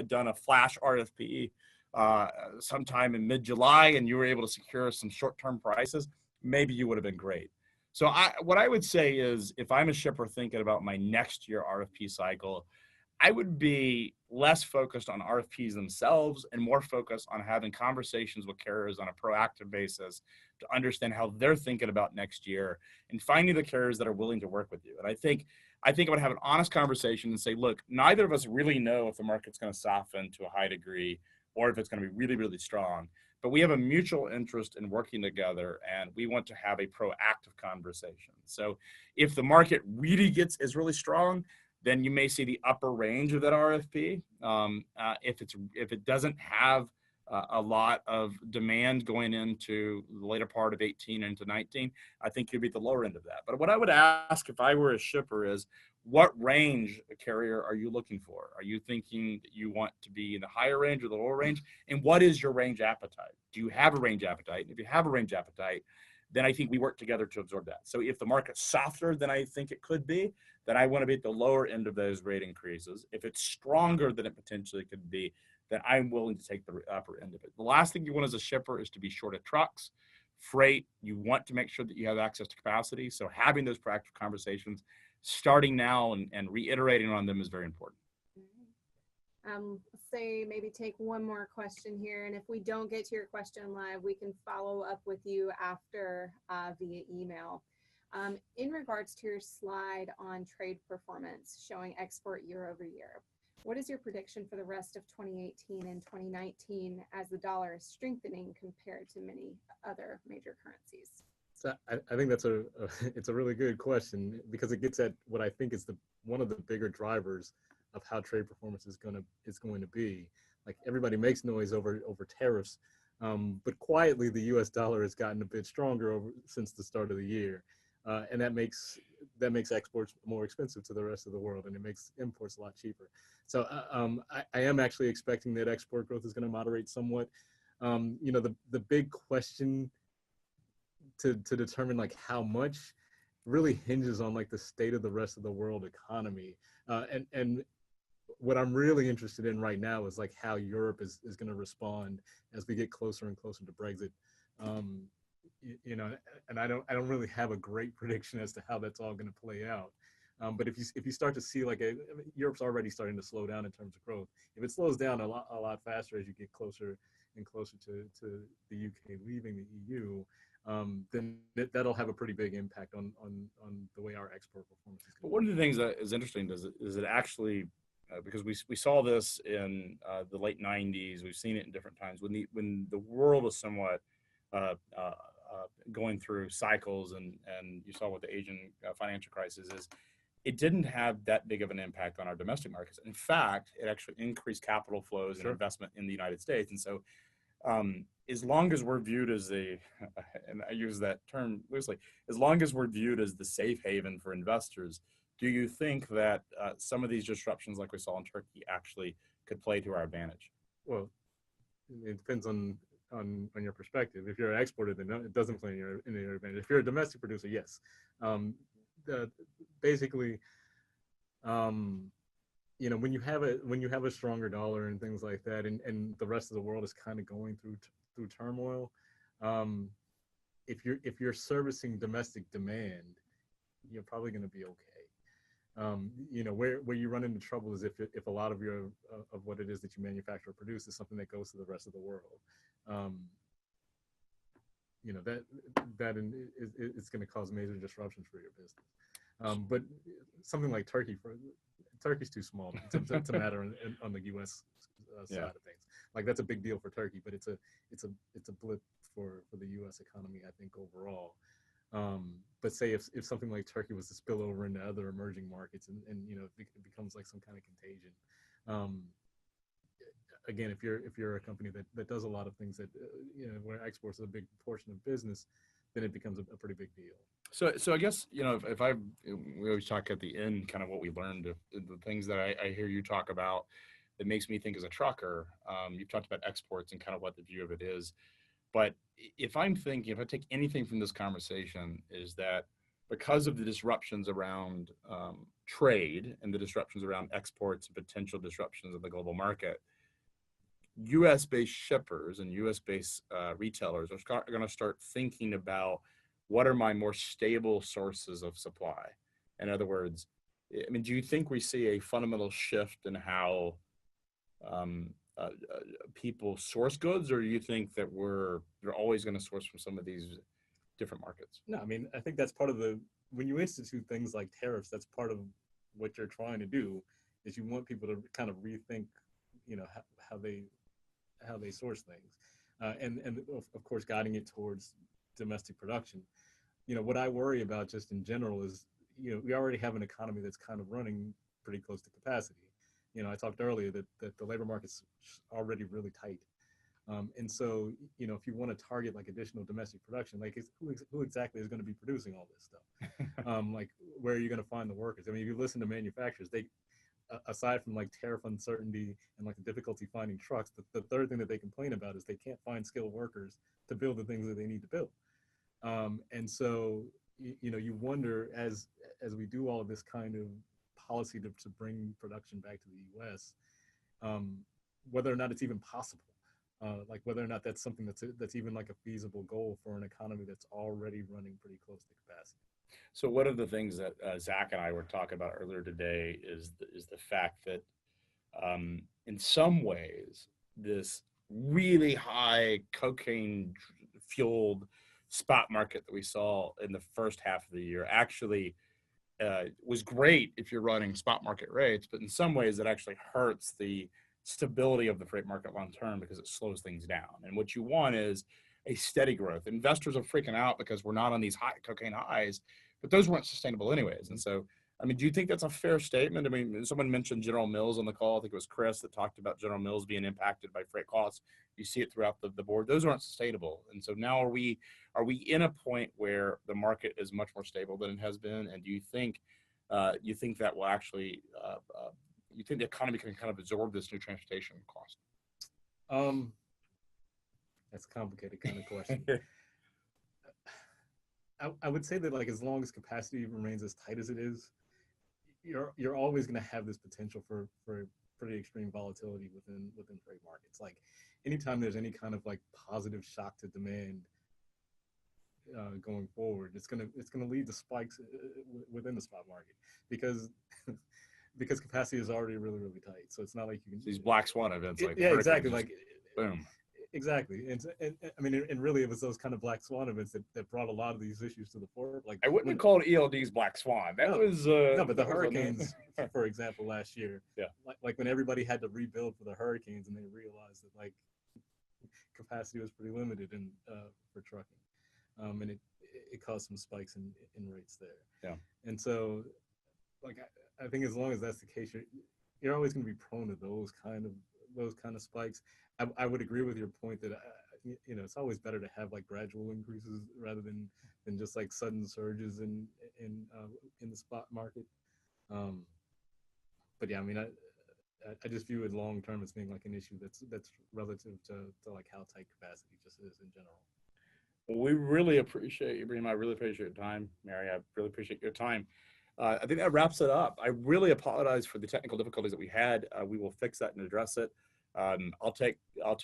done a flash RFP sometime in mid-July and you were able to secure some short-term prices, maybe you would have been great. So what I would say is, if I'm a shipper thinking about my next year RFP cycle, I would be less focused on RFPs themselves and more focused on having conversations with carriers on a proactive basis to understand how they're thinking about next year and finding the carriers that are willing to work with you. And I think I would have an honest conversation and say, look, neither of us really know if the market's going to soften to a high degree or if it's going to be really, really strong. But we have a mutual interest in working together, and we want to have a proactive conversation. So if the market really is really strong, then you may see the upper range of that RFP. If it doesn't have a lot of demand going into the later part of 18 into 19, I think you'd be at the lower end of that. But what I would ask if I were a shipper is, what range carrier are you looking for? Are you thinking that you want to be in the higher range or the lower range? And what is your range appetite? Do you have a range appetite? And if you have a range appetite, then I think we work together to absorb that. So if the market's softer than I think it could be, then I want to be at the lower end of those rate increases. If it's stronger than it potentially could be, then I'm willing to take the upper end of it. The last thing you want as a shipper is to be short of trucks freight. You want to make sure that you have access to capacity. So having those proactive conversations, starting now and reiterating on them is very important. Let's say maybe take one more question here, and if we don't get to your question live, we can follow up with you after via email. In regards to your slide on trade performance showing export year over year, what is your prediction for the rest of 2018 and 2019 as the dollar is strengthening compared to many other major currencies? So I think that's it's a really good question, because it gets at what I think is one of the bigger drivers of how trade performance is going to be. Like, everybody makes noise over tariffs, but quietly the U.S. dollar has gotten a bit stronger since the start of the year, and that makes exports more expensive to the rest of the world, and it makes imports a lot cheaper. So I am actually expecting that export growth is going to moderate somewhat. The big question to determine like how much really hinges on like the state of the rest of the world economy, and what I'm really interested in right now is like how Europe is going to respond as we get closer and closer to Brexit. And I don't really have a great prediction as to how that's all going to play out. But if you start to see Europe's already starting to slow down in terms of growth. If it slows down a lot faster as you get closer and closer to the UK leaving the EU, then that'll have a pretty big impact on the way our export performance is. But one of the things that is interesting is it actually, because we saw this in the late 90s, we've seen it in different times when the world was somewhat going through cycles, and you saw what the Asian financial crisis is. It didn't have that big of an impact on our domestic markets. In fact, it actually increased capital flows and investment in the United States. And so as long as we're viewed as and I use that term loosely, as long as we're viewed as the safe haven for investors, do you think that some of these disruptions like we saw in Turkey actually could play to our advantage? Well, it depends on your perspective. If you're an exporter, then it doesn't play in your advantage. If you're a domestic producer, yes. Basically, when you have a stronger dollar and things like that, and the rest of the world is kind of going through turmoil, if you're servicing domestic demand, you're probably going to be okay. Where you run into trouble is if a lot of what it is that you manufacture or produce is something that goes to the rest of the world. It's going to cause major disruptions for your business. But something like Turkey's too small to matter on the U.S. Side of things. Like, that's a big deal for Turkey, but it's a blip for the U.S. economy, I think, overall. But say if something like Turkey was to spill over into other emerging markets, and it becomes like some kind of contagion. Again, if you're a company that does a lot of things that where exports is a big portion of business, then it becomes a pretty big deal. So I guess, we always talk at the end kind of what we learned, the things that I hear you talk about that makes me think as a trucker. You've talked about exports and kind of what the view of it is. But if I take anything from this conversation, is that because of the disruptions around trade and the disruptions around exports and potential disruptions of the global market, U.S.-based shippers and U.S.-based retailers are going to start thinking about, what are my more stable sources of supply? In other words, do you think we see a fundamental shift in how people source goods, or do you think that they're always going to source from some of these different markets? No, I think that's part of when you institute things like tariffs, that's part of what you're trying to do, is you want people to kind of rethink, how they source things, and of course guiding it towards domestic production. What I worry about just in general is, we already have an economy that's kind of running pretty close to capacity. I talked earlier that the labor market's already really tight. And so, if you want to target like additional domestic production, like who exactly is going to be producing all this stuff? Like, where are you going to find the workers? If you listen to manufacturers, they, aside from like tariff uncertainty and like the difficulty finding trucks, the third thing that they complain about is they can't find skilled workers to build the things that they need to build. And so, you wonder as we do all of this kind of policy to bring production back to the U.S., whether or not it's even possible. like whether or not that's something that's even like a feasible goal for an economy that's already running pretty close to capacity. So one of the things that Zach and I were talking about earlier today is the fact that in some ways this really high cocaine fueled spot market that we saw in the first half of the year actually was great if you're running spot market rates, but in some ways it actually hurts the stability of the freight market long term because it slows things down. And what you want is a steady growth. Investors are freaking out because we're not on these high cocaine highs, but those weren't sustainable anyways. And so, I mean, do you think that's a fair statement? I mean, someone mentioned General Mills on the call. I think it was Chris that talked about General Mills being impacted by freight costs. You see it throughout the board. Those aren't sustainable. And so now are we in a point where the market is much more stable than it has been? And do you think that will actually you think the economy can kind of absorb this new transportation cost? That's a complicated kind of question. I would say that like as long as capacity remains as tight as it is, you're always going to have this potential for pretty extreme volatility within freight markets. Like anytime there's any kind of like positive shock to demand going forward, it's gonna lead to spikes within the spot market because because capacity is already really tight. So it's not like you can these black swan events like yeah, exactly, like boom. Exactly, and I mean, and really, it was those kind of black swan events that brought a lot of these issues to the fore. Like I wouldn't have called ELD's black swan. That was no, but the hurricanes, for example, last year, yeah, like when everybody had to rebuild for the hurricanes, and they realized that like capacity was pretty limited for trucking, and it caused some spikes in rates there. Yeah, and so like I think as long as that's the case, you're always going to be prone to those kind of spikes. I would agree with your point that it's always better to have like gradual increases rather than just like sudden surges in the spot market. But yeah, I mean, I just view it long term as being like an issue that's relative to like how tight capacity just is in general. Well, we really appreciate you, Bream. I really appreciate your time, Mary. I really appreciate your time. I think that wraps it up. I really apologize for the technical difficulties that we had. We will fix that and address it. I'll take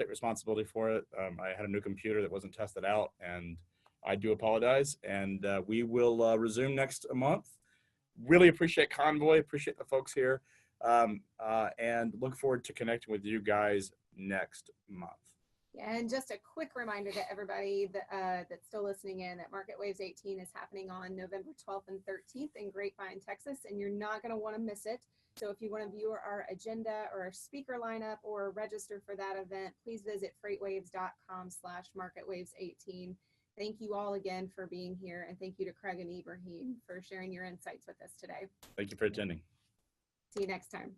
responsibility for it. I had a new computer that wasn't tested out, and I do apologize. And we will resume next month. Really appreciate Convoy. Appreciate the folks here, and look forward to connecting with you guys next month. Yeah, and just a quick reminder to everybody that's still listening in that MarketWaves 18 is happening on November 12th and 13th in Grapevine, Texas, and you're not going to want to miss it. So if you want to view our agenda or our speaker lineup or register for that event, please visit freightwaves.com/MarketWaves18. Thank you all again for being here, and thank you to Craig and Ibrahim for sharing your insights with us today. Thank you for attending. See you next time.